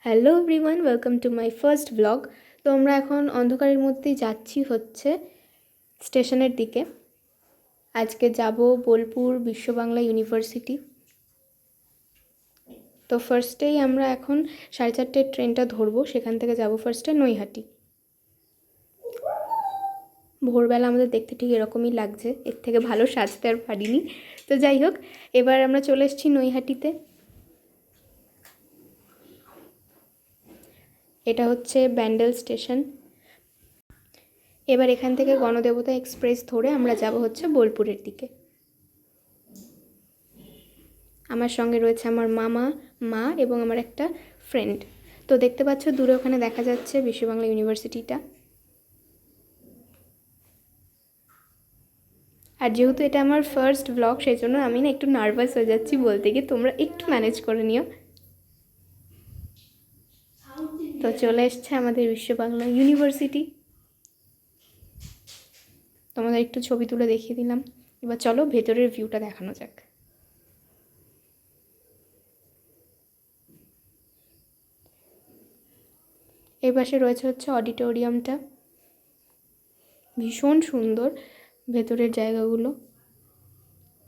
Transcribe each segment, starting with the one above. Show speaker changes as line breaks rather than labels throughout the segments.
Hello everyone, welcome to my first blog. তো আমরা এখন অন্ধকারের মধ্যেই যাচ্ছি হচ্ছে স্টেশনের দিকে। আজকে যাব বোলপুর বিশ্ব বাংলা ইউনিভার্সিটি। তো ফার্স্টেই আমরা এখন 4:30 ট্রেনটা ধরবো, সেখান থেকে যাব ফার্স্টে নৈহাটি। ভোরবেলা আমাদের দেখতে ঠিক এরকমই লাগছে, এর থেকে ভালো সাজতে আর পারিনি। তো যাই হোক, এবার আমরা চলে এসেছি নৈহাটিতে। এটা হচ্ছে ব্যান্ডেল স্টেশন। এবার এখান থেকে গণদেবতা এক্সপ্রেস ধরে আমরা যাব হচ্ছে বোলপুরের দিকে। আমার সঙ্গে রয়েছে আমার মামা, মা এবং আমার একটা ফ্রেন্ড। তো দেখতে পাচ্ছ দূরে ওখানে দেখা যাচ্ছে বিশ্ব বাংলা ইউনিভার্সিটিটা। আর যেহেতু এটা আমার ফার্স্ট ব্লগ, সেই জন্য আমি না একটু নার্ভাস হয়ে যাচ্ছি বলতে গিয়ে, তোমরা একটু ম্যানেজ করে নিও। তো চলে এসছে আমাদের বিশ্ব বাংলা ইউনিভার্সিটি। তোমাদের একটু ছবি তুলে দেখিয়ে দিলাম। এবার চলো ভেতরের ভিউটা দেখানো যাক। এই পাশে রয়েছে হচ্ছে অডিটোরিয়ামটা, ভীষণ সুন্দর ভেতরের জায়গাগুলো।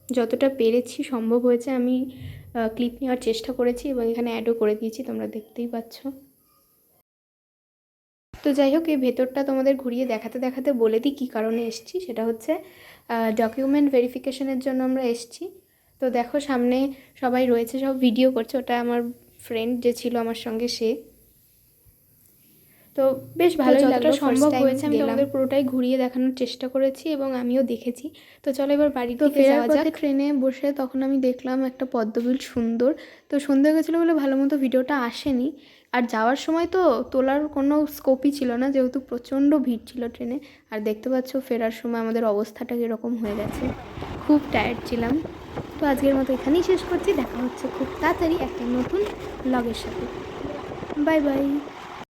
যতটা পেরেছি সম্ভব হয়েছে আমি ক্লিপ নেওয়ার চেষ্টা করেছি এবং এখানে অ্যাডও করে দিয়েছি, তোমরা দেখতেই পাচ্ছ। তো যাই হোক, এই ভেতরটা তোমাদের ঘুরিয়ে দেখাতে দেখাতে বলে দিই কী কারণে এসেছি। সেটা হচ্ছে ডকুমেন্ট ভেরিফিকেশনের জন্য আমরা এসেছি। তো দেখো সামনে সবাই রয়েছে, সব ভিডিও করছে। ওটা আমার ফ্রেন্ড যে ছিল আমার সঙ্গে, সে। তো বেশ ভালোই লাগলো, সম্ভব হয়েছে আমি তোমাদের পুরোটাই ঘুরিয়ে দেখানোর চেষ্টা করেছি এবং আমিও দেখেছি। তো চলো এবার বাড়ির দিকে যাওয়া যাক। ট্রেনে বসে তখন আমি দেখলাম একটা পদ্মবিল সুন্দর। তো সন্ধ্যা হয়ে গেছিলো বলে ভালো মতো ভিডিওটা আসেনি। আর যাওয়ার সময় তো তোলার কোনো স্কোপই ছিল না, যেহেতু প্রচণ্ড ভিড় ছিল ট্রেনে। আর দেখতে পাচ্ছ ফেরার সময় আমাদের অবস্থাটা কীরকম হয়ে গেছে, খুব টায়ার্ড ছিলাম। তো আজকের মতো এখানেই শেষ করছি, দেখা হচ্ছে খুব তাড়াতাড়ি একটা নতুন ব্লগের সাথে। Bye bye.